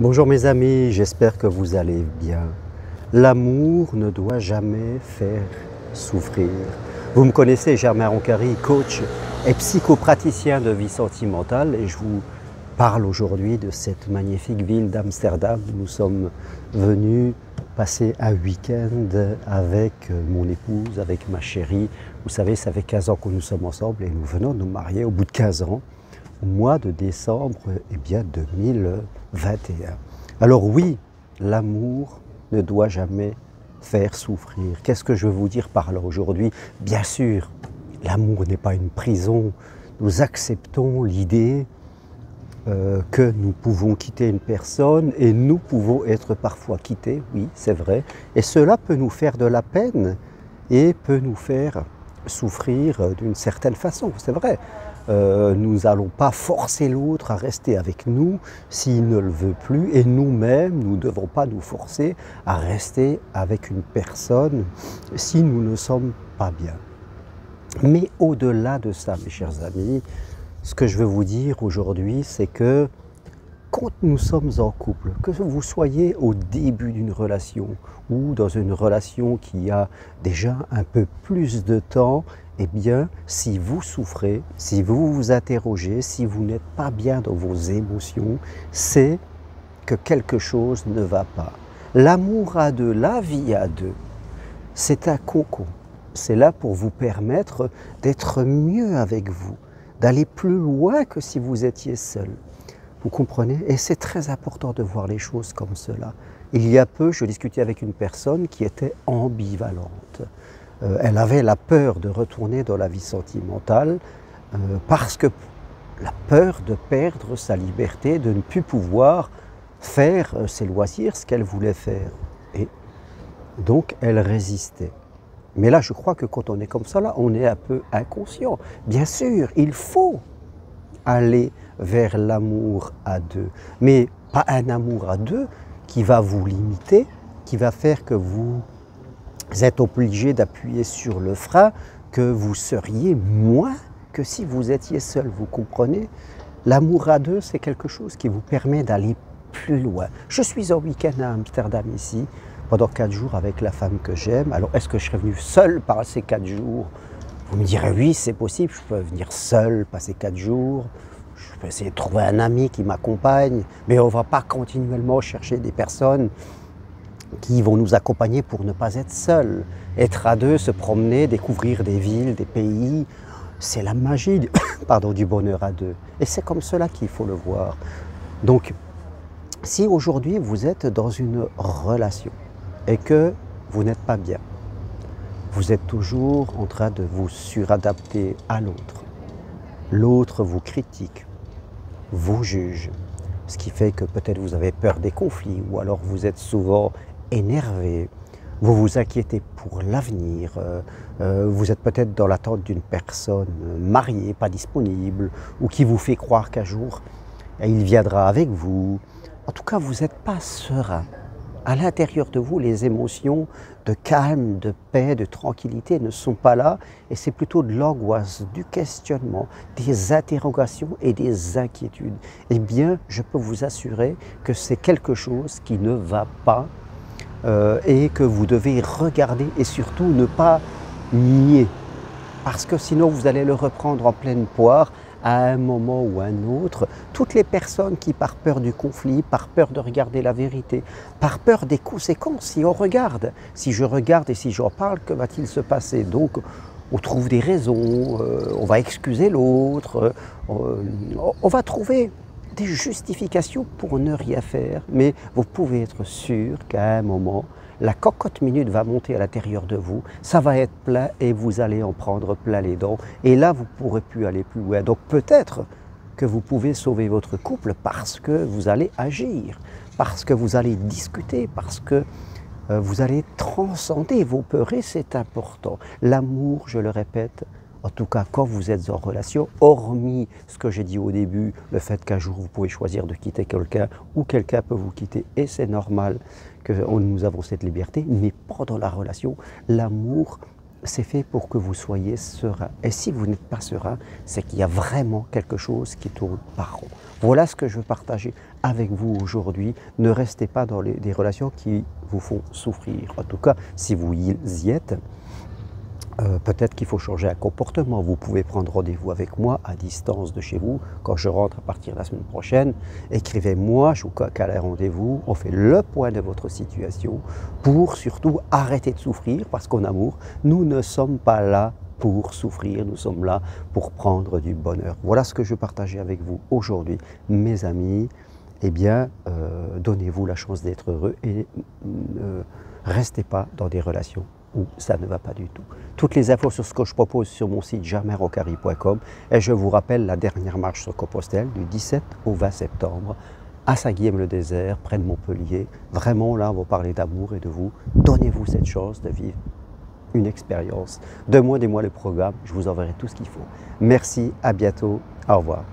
Bonjour mes amis, j'espère que vous allez bien. L'amour ne doit jamais faire souffrir. Vous me connaissez, Germain Roncary, coach et psychopraticien de vie sentimentale, et je vous parle aujourd'hui de cette magnifique ville d'Amsterdam. Nous sommes venus passer un week-end avec mon épouse, avec ma chérie. Vous savez, ça fait 15 ans que nous sommes ensemble et nous venons de nous marier au bout de 15 ans. Au mois de décembre 2021. Alors oui, l'amour ne doit jamais faire souffrir. Qu'est-ce que je veux vous dire par là aujourd'hui? Bien sûr, l'amour n'est pas une prison. Nous acceptons l'idée que nous pouvons quitter une personne et nous pouvons être parfois quittés, oui, c'est vrai. Et cela peut nous faire de la peine et peut nous faire souffrir d'une certaine façon, c'est vrai. Nous n'allons pas forcer l'autre à rester avec nous s'il ne le veut plus, et nous-mêmes, nous ne devons pas nous forcer à rester avec une personne si nous ne sommes pas bien. Mais au-delà de ça, mes chers amis, ce que je veux vous dire aujourd'hui, c'est que quand nous sommes en couple, que vous soyez au début d'une relation ou dans une relation qui a déjà un peu plus de temps, eh bien, si vous souffrez, si vous vous interrogez, si vous n'êtes pas bien dans vos émotions, c'est que quelque chose ne va pas. L'amour à deux, la vie à deux, c'est un cocon. C'est là pour vous permettre d'être mieux avec vous, d'aller plus loin que si vous étiez seul. Vous comprenez? Et c'est très important de voir les choses comme cela. Il y a peu, je discutais avec une personne qui était ambivalente. Elle avait la peur de retourner dans la vie sentimentale parce que la peur de perdre sa liberté, de ne plus pouvoir faire ses loisirs, ce qu'elle voulait faire. Et donc, elle résistait. Mais là, je crois que quand on est comme ça, là, on est un peu inconscient. Bien sûr, il faut aller vers l'amour à deux, mais pas un amour à deux qui va vous limiter, qui va faire que vous êtes obligé d'appuyer sur le frein, que vous seriez moins que si vous étiez seul, vous comprenez? L'amour à deux, c'est quelque chose qui vous permet d'aller plus loin. Je suis en week-end à Amsterdam ici, pendant 4 jours avec la femme que j'aime. Alors, est-ce que je serais venu seul par ces 4 jours? Vous me direz, oui, c'est possible, je peux venir seul, passer 4 jours. Je peux essayer de trouver un ami qui m'accompagne, mais on ne va pas continuellement chercher des personnes qui vont nous accompagner pour ne pas être seuls. Être à deux, se promener, découvrir des villes, des pays, c'est la magie du bonheur à deux. Et c'est comme cela qu'il faut le voir. Donc, si aujourd'hui vous êtes dans une relation et que vous n'êtes pas bien, vous êtes toujours en train de vous suradapter à l'autre. L'autre vous critique, vous juge, ce qui fait que peut-être vous avez peur des conflits ou alors vous êtes souvent énervé, vous vous inquiétez pour l'avenir, vous êtes peut-être dans l'attente d'une personne mariée, pas disponible, ou qui vous fait croire qu'un jour il viendra avec vous. En tout cas, vous n'êtes pas serein. À l'intérieur de vous, les émotions de calme, de paix, de tranquillité ne sont pas là, et c'est plutôt de l'angoisse, du questionnement, des interrogations et des inquiétudes. Eh bien, je peux vous assurer que c'est quelque chose qui ne va pas et que vous devez regarder et surtout ne pas nier, parce que sinon vous allez le reprendre en pleine poire à un moment ou un autre. Toutes les personnes qui, par peur du conflit, par peur de regarder la vérité, par peur des conséquences, si on regarde, si je regarde et si j'en parle, que va-t-il se passer? Donc, on trouve des raisons, on va excuser l'autre, on va trouver des justifications pour ne rien faire, mais vous pouvez être sûr qu'à un moment, la cocotte minute va monter à l'intérieur de vous, ça va être plein et vous allez en prendre plein les dents. Et là, vous ne pourrez plus aller plus loin. Donc peut-être que vous pouvez sauver votre couple parce que vous allez agir, parce que vous allez discuter, parce que vous allez transcender vos peurs, et c'est important. L'amour, je le répète, en tout cas quand vous êtes en relation, hormis ce que j'ai dit au début, le fait qu'un jour vous pouvez choisir de quitter quelqu'un ou quelqu'un peut vous quitter, et c'est normal que nous avons cette liberté, mais pendant la relation, l'amour, c'est fait pour que vous soyez serein. Et si vous n'êtes pas serein, c'est qu'il y a vraiment quelque chose qui tourne pas rond. Voilà ce que je veux partager avec vous aujourd'hui. Ne restez pas dans des relations qui vous font souffrir. En tout cas, si vous y êtes, peut-être qu'il faut changer un comportement. Vous pouvez prendre rendez-vous avec moi à distance de chez vous. Quand je rentre à partir de la semaine prochaine, écrivez-moi, je vous cale un rendez-vous. On fait le point de votre situation pour surtout arrêter de souffrir parce qu'en amour, nous ne sommes pas là pour souffrir, nous sommes là pour prendre du bonheur. Voilà ce que je partageais avec vous aujourd'hui, mes amis. Eh bien, donnez-vous la chance d'être heureux et ne restez pas dans des relations où ça ne va pas du tout. Toutes les infos sur ce que je propose sur mon site germainrocari.com et je vous rappelle la dernière marche sur Compostelle du 17 au 20 septembre à Saint-Guilhem-le-Désert, près de Montpellier. Vraiment, là, on va parler d'amour et de vous. Donnez-vous cette chance de vivre une expérience. Donnez-moi le programme, je vous enverrai tout ce qu'il faut. Merci, à bientôt, au revoir.